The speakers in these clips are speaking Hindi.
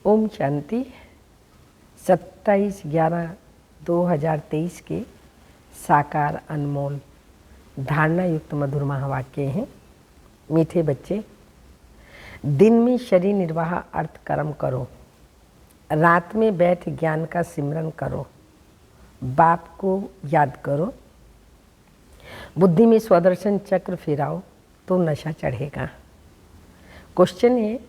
ओम शांति। 27/11/2023 के साकार अनमोल धारणा युक्त मधुर महावाक्य हैं। मीठे बच्चे, दिन में शरीर निर्वाह अर्थ कर्म करो, रात में बैठ ज्ञान का सिमरन करो, बाप को याद करो, बुद्धि में स्वदर्शन चक्र फिराओ तो नशा चढ़ेगा। क्वेश्चन है,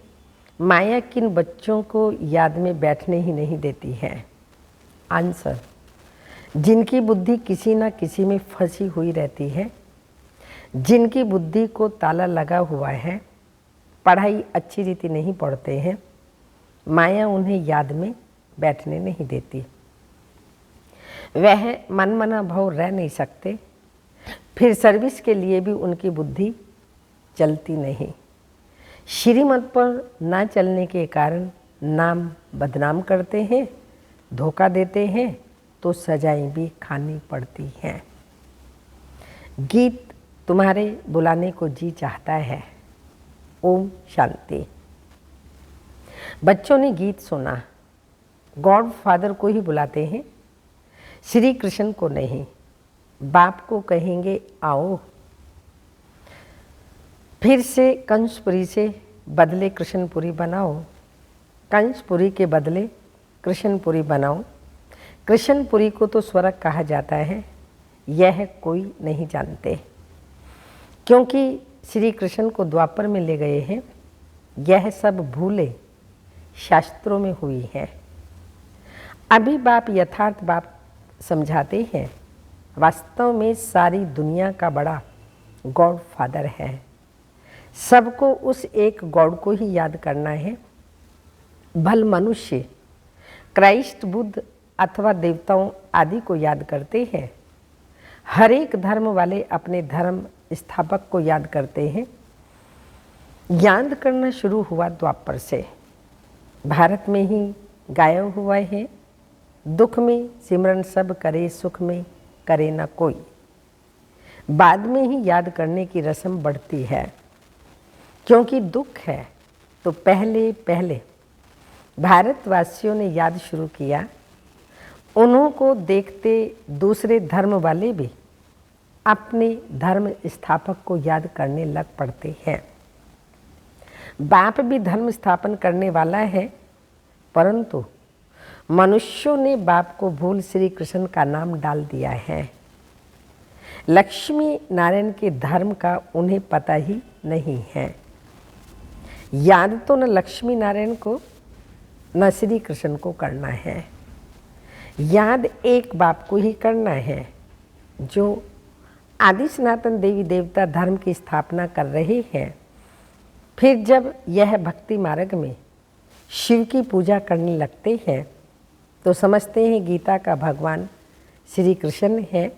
माया किन बच्चों को याद में बैठने ही नहीं देती है? आंसर, जिनकी बुद्धि किसी न किसी में फंसी हुई रहती है, जिनकी बुद्धि को ताला लगा हुआ है, पढ़ाई अच्छी रीति नहीं पढ़ते हैं, माया उन्हें याद में बैठने नहीं देती। वह मनमना भाव रह नहीं सकते, फिर सर्विस के लिए भी उनकी बुद्धि चलती नहीं। श्रीमत पर ना चलने के कारण नाम बदनाम करते हैं, धोखा देते हैं तो सजाएं भी खानी पड़ती हैं। गीत तुम्हारे बुलाने को जी चाहता है। ओम शांति। बच्चों ने गीत सुना, गॉड फादर को ही बुलाते हैं, श्री कृष्ण को नहीं। बाप को कहेंगे आओ, फिर से कंसपुरी से बदले कृष्णपुरी बनाओ, कंसपुरी के बदले कृष्णपुरी बनाओ। कृष्णपुरी को तो स्वर्ग कहा जाता है, यह कोई नहीं जानते, क्योंकि श्री कृष्ण को द्वापर में ले गए हैं। यह सब भूले शास्त्रों में हुई है। अभी बाप यथार्थ बाप समझाते हैं। वास्तव में सारी दुनिया का बड़ा गॉड फादर है। सबको उस एक गॉड को ही याद करना है। भल मनुष्य क्राइस्ट, बुद्ध अथवा देवताओं आदि को याद करते हैं। हर एक धर्म वाले अपने धर्म स्थापक को याद करते हैं। याद करना शुरू हुआ द्वापर से, भारत में ही गाया हुआ है। दुख में सिमरन सब करे, सुख में करे न कोई। बाद में ही याद करने की रस्म बढ़ती है, क्योंकि दुख है तो पहले पहले भारतवासियों ने याद शुरू किया। उन्हों को देखते दूसरे धर्म वाले भी अपने धर्म स्थापक को याद करने लग पड़ते हैं। बाप भी धर्म स्थापन करने वाला है, परंतु मनुष्यों ने बाप को भूल श्री कृष्ण का नाम डाल दिया है। लक्ष्मी नारायण के धर्म का उन्हें पता ही नहीं है। याद तो न लक्ष्मी नारायण को न श्री कृष्ण को करना है, याद एक बाप को ही करना है, जो आदि सनातन देवी देवता धर्म की स्थापना कर रहे हैं। फिर जब यह भक्ति मार्ग में शिव की पूजा करने लगते हैं तो समझते हैं गीता का भगवान श्री कृष्ण है,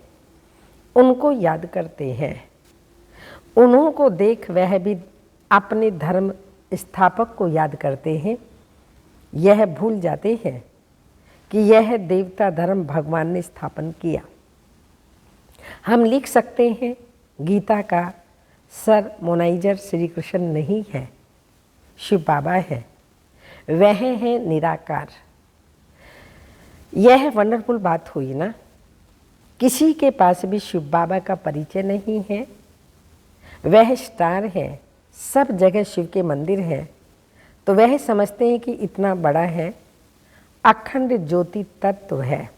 उनको याद करते हैं। उन्हों को देख वह भी अपने धर्म स्थापक को याद करते हैं। यह भूल जाते हैं कि यह देवता धर्म भगवान ने स्थापन किया। हम लिख सकते हैं गीता का सर मोनाइजर श्री कृष्ण नहीं है, शिव बाबा है। वह है निराकार। यह वंडरफुल बात हुई ना। किसी के पास भी शिव बाबा का परिचय नहीं है। वह स्टार है, सब जगह शिव के मंदिर है, तो वह समझते हैं कि इतना बड़ा है, अखंड ज्योति तत्व है,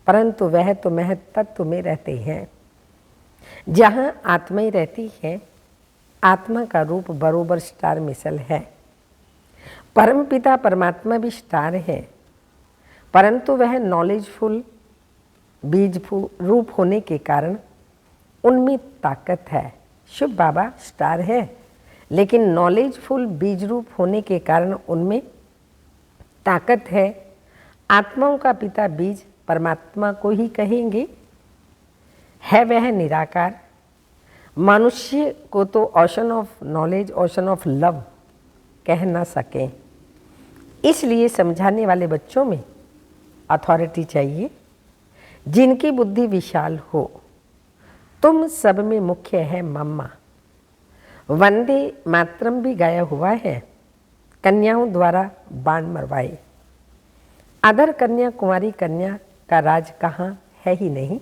परंतु वह तो महत तत्व में रहते हैं। जहाँ आत्मा ही रहती है, आत्मा का रूप बरोबर स्टार मिसल है। परमपिता परमात्मा भी स्टार है, परंतु वह नॉलेजफुल बीजफुल रूप होने के कारण उनमें ताकत है। शिव बाबा स्टार है, लेकिन नॉलेजफुल बीज रूप होने के कारण उनमें ताकत है। आत्माओं का पिता बीज परमात्मा को ही कहेंगे, है वह निराकार। मनुष्य को तो ocean of knowledge, ocean of love कह ना सके। इसलिए समझाने वाले बच्चों में अथॉरिटी चाहिए, जिनकी बुद्धि विशाल हो। तुम सब में मुख्य है मम्मा। वंदे मातरम भी गाया हुआ है, कन्याओं द्वारा बाण मरवाए। अदर कन्या कुंवारी कन्या का राज कहाँ है ही नहीं,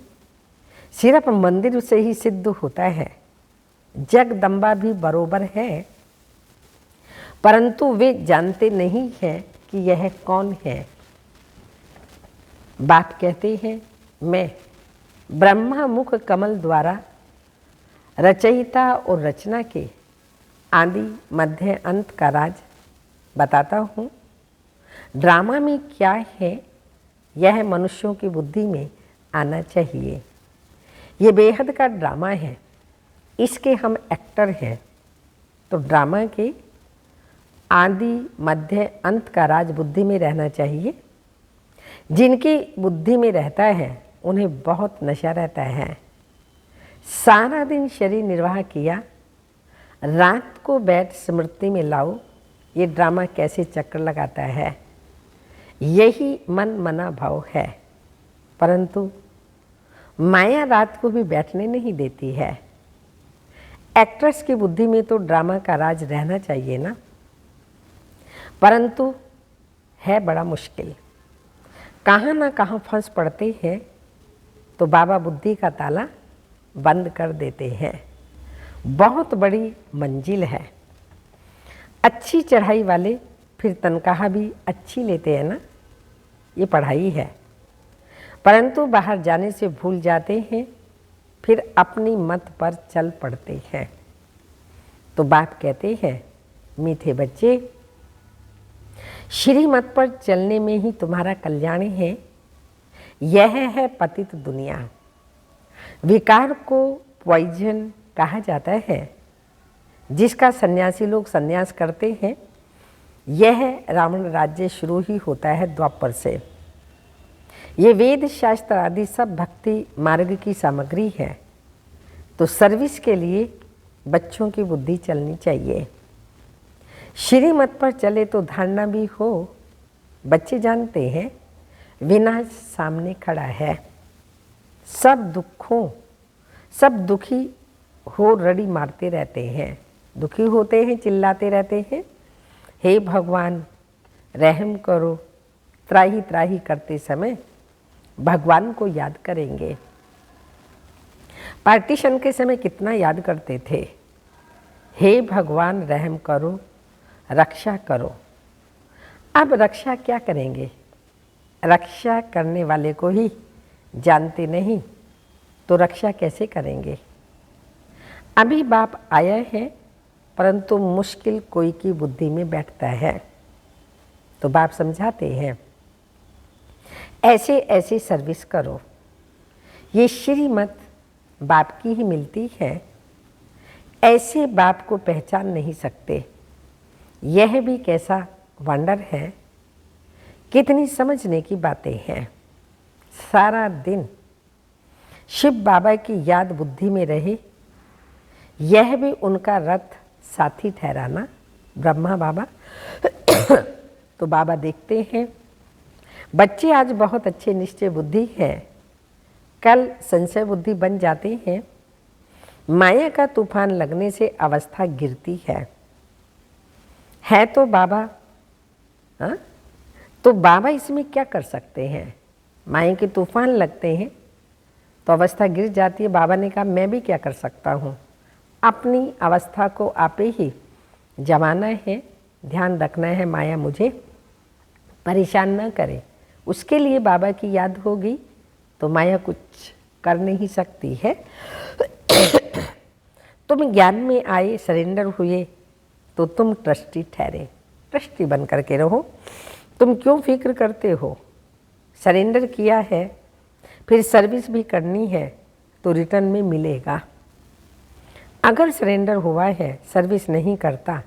सिर्फ मंदिर से ही सिद्ध होता है। जगदम्बा भी बरोबर है, परंतु वे जानते नहीं हैं कि यह कौन है। बाप कहते हैं, मैं ब्रह्मा मुख कमल द्वारा रचयिता और रचना के आदि मध्य अंत का राज बताता हूँ। ड्रामा में क्या है यह मनुष्यों की बुद्धि में आना चाहिए। ये बेहद का ड्रामा है, इसके हम एक्टर हैं, तो ड्रामा के आदि मध्य अंत का राज बुद्धि में रहना चाहिए। जिनकी बुद्धि में रहता है उन्हें बहुत नशा रहता है। सारा दिन शरीर निर्वाह किया, रात को बैठ स्मृति में लाओ, ये ड्रामा कैसे चक्कर लगाता है। यही मन मना भाव है, परंतु माया रात को भी बैठने नहीं देती है। एक्ट्रेस की बुद्धि में तो ड्रामा का राज रहना चाहिए ना, परंतु है बड़ा मुश्किल। कहाँ ना कहाँ फंस पड़ते हैं तो बाबा बुद्धि का ताला बंद कर देते हैं। बहुत बड़ी मंजिल है। अच्छी चढ़ाई वाले फिर तनख्वाह भी अच्छी लेते हैं ना, ये पढ़ाई है, परंतु बाहर जाने से भूल जाते हैं, फिर अपनी मत पर चल पड़ते हैं। तो बाप कहते हैं, मीठे बच्चे, श्रीमत पर चलने में ही तुम्हारा कल्याण है। यह है पतित दुनिया। विकार को पॉइजन कहा जाता है, जिसका सन्यासी लोग सन्यास करते हैं। यह रावण राज्य शुरू ही होता है द्वापर से। ये वेद शास्त्र आदि सब भक्ति मार्ग की सामग्री है, तो सर्विस के लिए बच्चों की बुद्धि चलनी चाहिए। श्रीमत पर चले तो धारणा भी हो। बच्चे जानते हैं विनाश सामने खड़ा है। सब दुखी हो रड़ी मारते रहते हैं, दुखी होते हैं, चिल्लाते रहते हैं, हे भगवान रहम करो। त्राही त्राही करते समय भगवान को याद करेंगे। पार्टीशन के समय कितना याद करते थे, हे भगवान रहम करो, रक्षा करो। अब रक्षा क्या करेंगे, रक्षा करने वाले को ही जानते नहीं तो रक्षा कैसे करेंगे। अभी बाप आया है, परंतु मुश्किल कोई की बुद्धि में बैठता है, तो बाप समझाते हैं, ऐसे ऐसे सर्विस करो। ये श्रीमत बाप की ही मिलती है, ऐसे बाप को पहचान नहीं सकते। यह भी कैसा वंडर है, कितनी समझने की बातें हैं। सारा दिन शिव बाबा की याद बुद्धि में रहे, यह भी उनका रथ साथी ठहराना, ब्रह्मा बाबा। तो बाबा देखते हैं बच्चे आज बहुत अच्छे निश्चय बुद्धि है, कल संशय बुद्धि बन जाते हैं। माया का तूफान लगने से अवस्था गिरती है तो बाबा, हाँ, तो बाबा इसमें क्या कर सकते हैं। माया के तूफान लगते हैं तो अवस्था गिर जाती है। बाबा ने कहा, मैं भी क्या कर सकता हूँ, अपनी अवस्था को आपे ही जमाना है, ध्यान रखना है, माया मुझे परेशान ना करे। उसके लिए बाबा की याद होगी तो माया कुछ कर नहीं सकती है। तुम ज्ञान में आए, सरेंडर हुए, तो तुम ट्रस्टी ठहरे, ट्रस्टी बन करके रहो। तुम क्यों फिक्र करते हो, सरेंडर किया है, फिर सर्विस भी करनी है तो रिटर्न में मिलेगा। अगर सरेंडर हुआ है, सर्विस नहीं करता,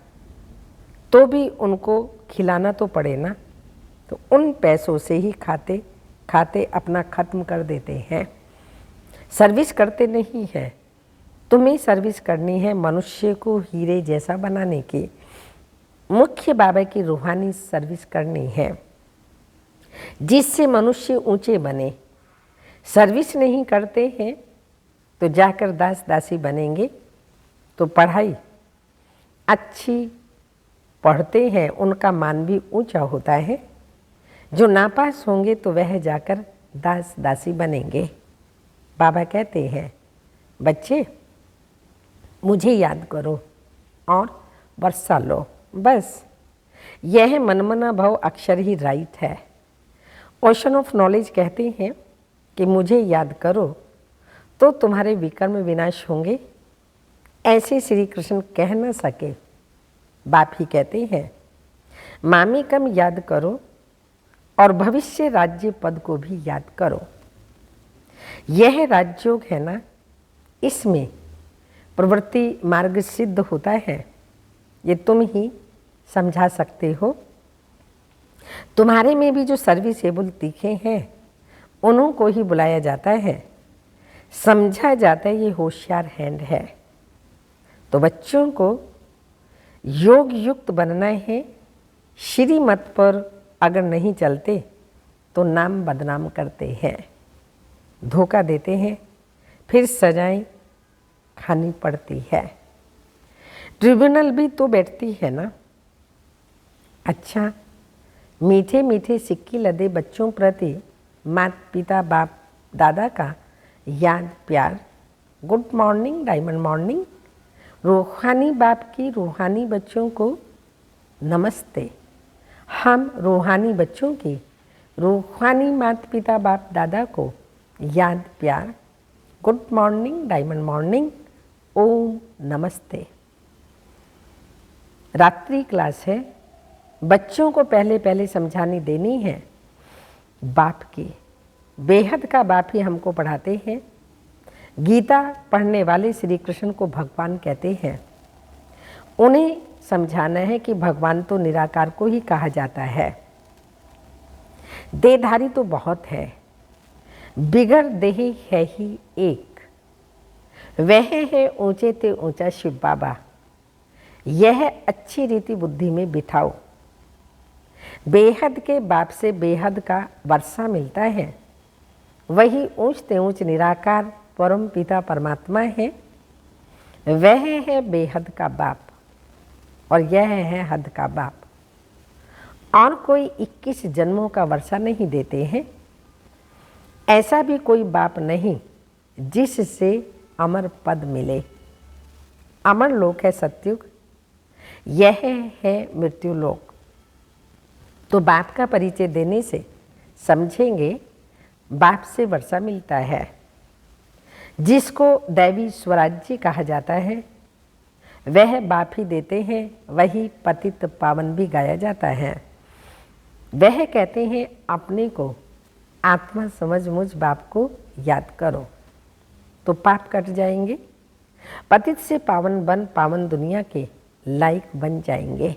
तो भी उनको खिलाना तो पड़े ना, तो उन पैसों से ही खाते खाते अपना खत्म कर देते हैं। सर्विस करते नहीं है। तुम्हें सर्विस करनी है मनुष्य को हीरे जैसा बनाने की, मुख्य बाबा की रूहानी सर्विस करनी है, जिससे मनुष्य ऊंचे बने। सर्विस नहीं करते हैं तो जाकर दास दासी बनेंगे, तो पढ़ाई अच्छी पढ़ते हैं उनका मान भी ऊंचा होता है। जो नापास होंगे तो वह जाकर दास दासी बनेंगे। बाबा कहते हैं, बच्चे मुझे याद करो और वर्षा लो, बस यह मनमना भव अक्षर ही राइट है। ओशन ऑफ नॉलेज कहते हैं कि मुझे याद करो तो तुम्हारे विकर्म विनाश होंगे। ऐसे श्री कृष्ण कह न सके। बाप ही कहते हैं, मामी कम याद करो और भविष्य राज्य पद को भी याद करो। यह राजयोग है ना, इसमें प्रवृत्ति मार्ग सिद्ध होता है। ये तुम ही समझा सकते हो। तुम्हारे में भी जो सर्विसेबल तीखे हैं उन्हों को ही बुलाया जाता है, समझा जाता है ये होशियार हैंड है। तो बच्चों को योग युक्त बनना है। श्रीमत पर अगर नहीं चलते तो नाम बदनाम करते हैं, धोखा देते हैं, फिर सजाएं खानी पड़ती है। ट्रिब्यूनल भी तो बैठती है ना। अच्छा, मीठे मीठे सिक्के लदे बच्चों प्रति माता पिता बाप दादा का याद प्यार, गुड मॉर्निंग डायमंड मॉर्निंग। रूहानी बाप की रूहानी बच्चों को नमस्ते। हम रूहानी बच्चों की रूहानी माता पिता बाप दादा को याद प्यार, गुड मॉर्निंग डायमंड मॉर्निंग, ओम नमस्ते। रात्रि क्लास है। बच्चों को पहले पहले समझानी देनी है बाप की। बेहद का बाप ही हमको पढ़ाते हैं। गीता पढ़ने वाले श्री कृष्ण को भगवान कहते हैं। उन्हें समझाना है कि भगवान तो निराकार को ही कहा जाता है। देहधारी तो बहुत है, बिगड़ देह है ही एक, वह है ऊंचे ते ऊंचा शिव बाबा। यह अच्छी रीति बुद्धि में बिठाओ। बेहद के बाप से बेहद का वर्षा मिलता है। वही ऊंच ते ऊंच निराकार परम पिता परमात्मा है। वह है बेहद का बाप और यह है हद का बाप। और कोई 21 जन्मों का वर्षा नहीं देते हैं। ऐसा भी कोई बाप नहीं जिससे अमर पद मिले। अमर लोक है सतयुग, यह है मृत्यु लोक। तो बाप का परिचय देने से समझेंगे बाप से वर्षा मिलता है। जिसको दैवी स्वराज्य कहा जाता है वह बाप ही देते हैं। वही पतित पावन भी गाया जाता है। वह कहते हैं अपने को आत्मा समझ मुझ बाप को याद करो तो पाप कट जाएंगे। पतित से पावन बन पावन दुनिया के लायक बन जाएंगे।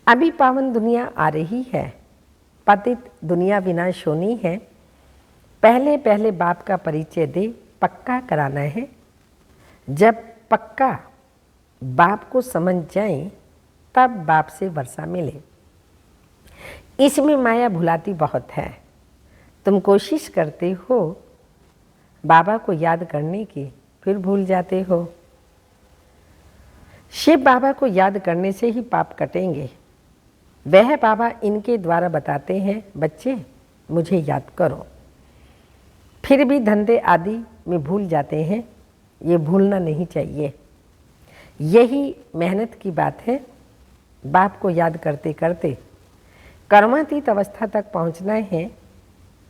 अभी पावन दुनिया आ रही है, पतित दुनिया विनाश होनी है। पहले पहले बाप का परिचय दे, पक्का कराना है। जब पक्का बाप को समझ जाए तब बाप से वर्षा मिले। इसमें माया भुलाती बहुत है। तुम कोशिश करते हो बाबा को याद करने की, फिर भूल जाते हो। शिव बाबा को याद करने से ही पाप कटेंगे। वह बाबा इनके द्वारा बताते हैं, बच्चे मुझे याद करो। फिर भी धंधे आदि में भूल जाते हैं। ये भूलना नहीं चाहिए। यही मेहनत की बात है। बाप को याद करते करते कर्मातीत अवस्था तक पहुंचना है।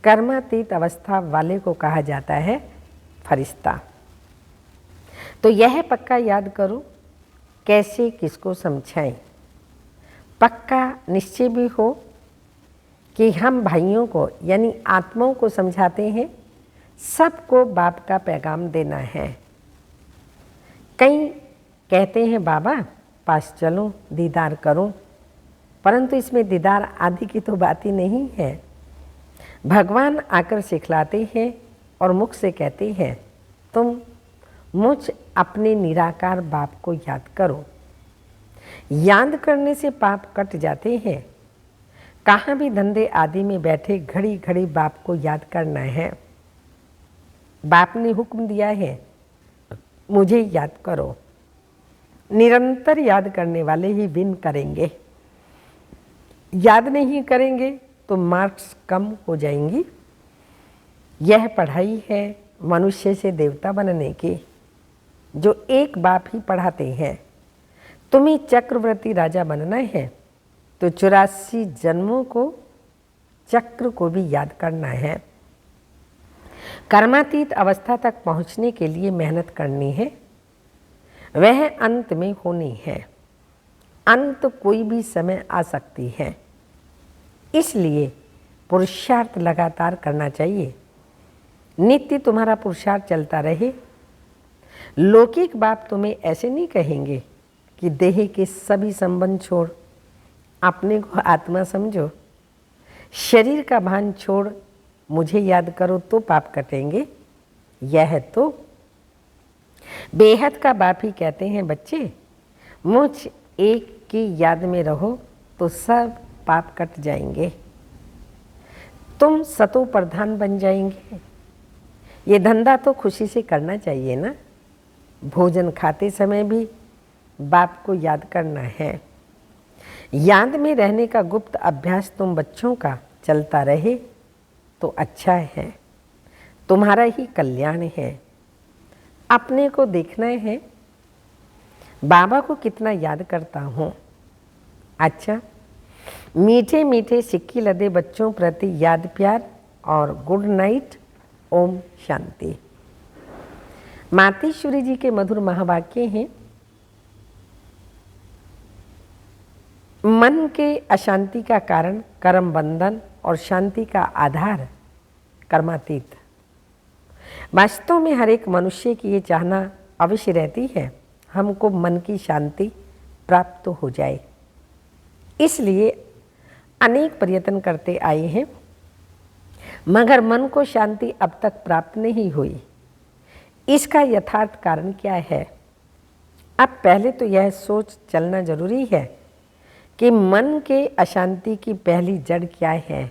कर्मातीत अवस्था वाले को कहा जाता है फरिश्ता। तो यह पक्का याद करो, कैसे किसको समझाएं। पक्का निश्चय भी हो कि हम भाइयों को यानी आत्माओं को समझाते हैं। सबको बाप का पैगाम देना है। कई कहते हैं बाबा पास चलो दीदार करो, परंतु इसमें दीदार आदि की तो बात ही नहीं है। भगवान आकर सिखलाते हैं और मुख से कहते हैं, तुम मुझ अपने निराकार बाप को याद करो। याद करने से पाप कट जाते हैं। कहाँ भी धंधे आदि में बैठे घड़ी घड़ी बाप को याद करना है। बाप ने हुक्म दिया है मुझे याद करो। निरंतर याद करने वाले ही विन करेंगे। याद नहीं करेंगे तो मार्क्स कम हो जाएंगी। यह पढ़ाई है मनुष्य से देवता बनने की, जो एक बाप ही पढ़ाते हैं। तुम्हें चक्रवर्ती राजा बनना है तो 84 जन्मों को चक्र को भी याद करना है। कर्मातीत अवस्था तक पहुंचने के लिए मेहनत करनी है, वह अंत में होनी है। अंत कोई भी समय आ सकती है, इसलिए पुरुषार्थ लगातार करना चाहिए। नित्य तुम्हारा पुरुषार्थ चलता रहे। लौकिक बाप तुम्हें ऐसे नहीं कहेंगे कि देह के सभी संबंध छोड़ अपने को आत्मा समझो, शरीर का भान छोड़ मुझे याद करो तो पाप कटेंगे। यह तो बेहद का बाप ही कहते हैं, बच्चे मुझ एक की याद में रहो तो सब पाप कट जाएंगे, तुम सतो प्रधान बन जाएंगे। ये धंधा तो खुशी से करना चाहिए ना। भोजन खाते समय भी बाप को याद करना है। याद में रहने का गुप्त अभ्यास तुम बच्चों का चलता रहे तो अच्छा है, तुम्हारा ही कल्याण है। अपने को देखना है, बाबा को कितना याद करता हूँ। अच्छा, मीठे मीठे सिक्की लदे बच्चों प्रति याद प्यार और गुड नाइट। ओम शांति। मातेश्वरी जी के मधुर महावाक्य हैं, मन के अशांति का कारण कर्म बंधन और शांति का आधार कर्मातीत। वास्तव में हर एक मनुष्य की ये चाहना अवश्य रहती है, हमको मन की शांति प्राप्त हो जाए। इसलिए अनेक प्रयत्न करते आए हैं, मगर मन को शांति अब तक प्राप्त नहीं हुई। इसका यथार्थ कारण क्या है? अब पहले तो यह सोच चलना जरूरी है कि मन के अशांति की पहली जड़ क्या है।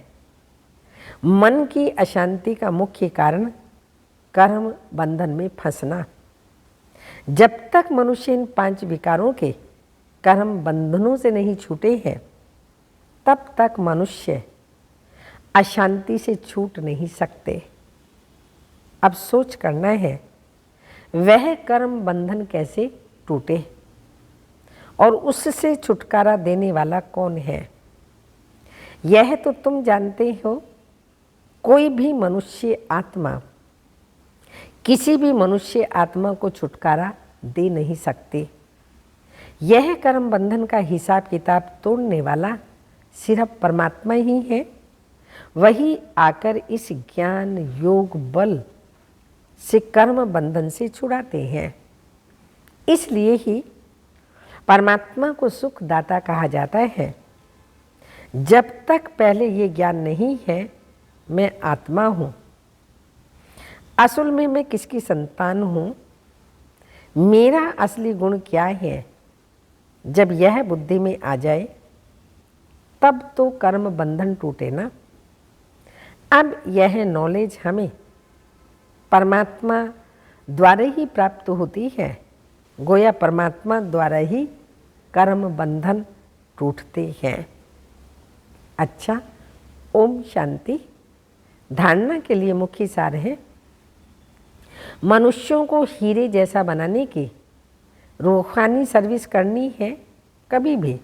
मन की अशांति का मुख्य कारण कर्म बंधन में फंसना। जब तक मनुष्य इन 5 विकारों के कर्म बंधनों से नहीं छूटे हैं, तब तक मनुष्य अशांति से छूट नहीं सकते। अब सोच करना है, वह कर्म बंधन कैसे टूटे और उससे छुटकारा देने वाला कौन है? यह तो तुम जानते हो। कोई भी मनुष्य आत्मा किसी भी मनुष्य आत्मा को छुटकारा दे नहीं सकती। यह कर्म बंधन का हिसाब किताब तोड़ने वाला सिर्फ परमात्मा ही है। वही आकर इस ज्ञान योग बल से कर्म बंधन से छुड़ाते हैं। इसलिए ही परमात्मा को सुख दाता कहा जाता है। जब तक पहले ये ज्ञान नहीं है मैं आत्मा हूँ, असल में मैं किसकी संतान हूँ, मेरा असली गुण क्या है, जब यह बुद्धि में आ जाए तब तो कर्म बंधन टूटे ना। अब यह नॉलेज हमें परमात्मा द्वारा ही प्राप्त होती है। गोया परमात्मा द्वारा ही कर्म बंधन टूटते हैं। अच्छा, ओम शांति। धारणा के लिए मुख्य सार है, मनुष्यों को हीरे जैसा बनाने की रूहानी सर्विस करनी है। कभी भी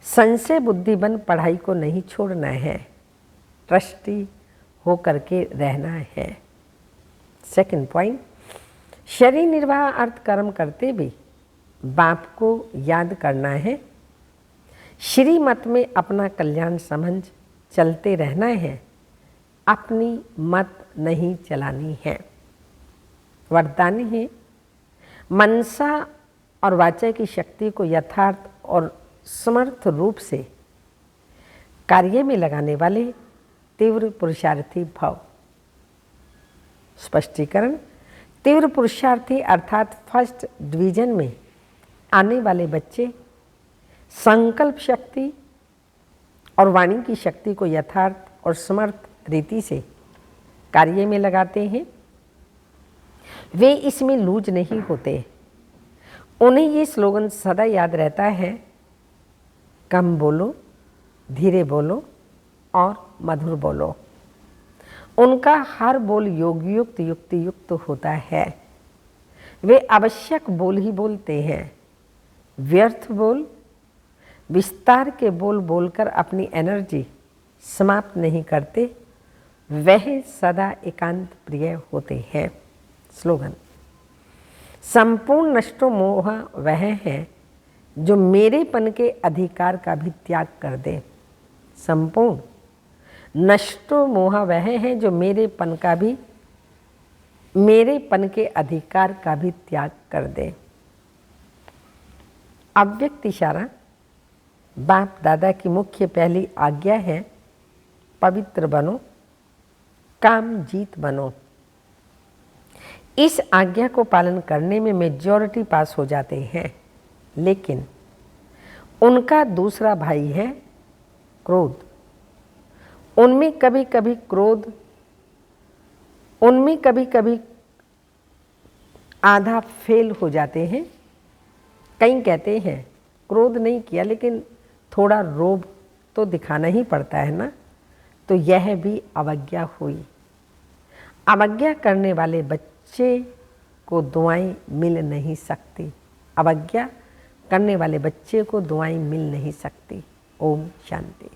संशय बुद्धिबन पढ़ाई को नहीं छोड़ना है, ट्रस्टी हो करके रहना है। सेकंड पॉइंट, शरीर निर्वाह अर्थ कर्म करते भी बाप को याद करना है। श्रीमत में अपना कल्याण समझ चलते रहना है, अपनी मत नहीं चलानी है। वरदान है, मनसा और वाचा की शक्ति को यथार्थ और समर्थ रूप से कार्य में लगाने वाले तीव्र पुरुषार्थी भाव। स्पष्टीकरण, तीव्र पुरुषार्थी अर्थात फर्स्ट डिवीजन में आने वाले बच्चे संकल्प शक्ति और वाणी की शक्ति को यथार्थ और समर्थ रीति से कार्य में लगाते हैं। वे इसमें लूज नहीं होते उन्हें ये स्लोगन सदा याद रहता है, कम बोलो, धीरे बोलो और मधुर बोलो। उनका हर बोल योगयुक्त युक्ति युक्त होता है। वे आवश्यक बोल ही बोलते हैं। व्यर्थ बोल, विस्तार के बोल बोलकर अपनी एनर्जी समाप्त नहीं करते। वह सदा एकांत प्रिय होते हैं। स्लोगन, संपूर्ण नष्टो मोह वह है जो मेरेपन के अधिकार का भी त्याग कर दे। संपूर्ण नष्टो मोह वह है जो मेरेपन के अधिकार का भी त्याग कर दे। अव्यक्त इशारा बाप दादा की मुख्य पहली आज्ञा है, पवित्र बनो, काम जीत बनो। इस आज्ञा को पालन करने में मेजॉरिटी पास हो जाते हैं, लेकिन उनका दूसरा भाई है क्रोध। उनमें कभी कभी आधा फेल हो जाते हैं। कई कहते हैं क्रोध नहीं किया, लेकिन थोड़ा रोब तो दिखाना ही पड़ता है ना, तो यह भी अवज्ञा हुई। अवज्ञा करने वाले बच्चे को दुआएं मिल नहीं सकती। अवज्ञा करने वाले बच्चे को दुआएं मिल नहीं सकती। ओम शांति।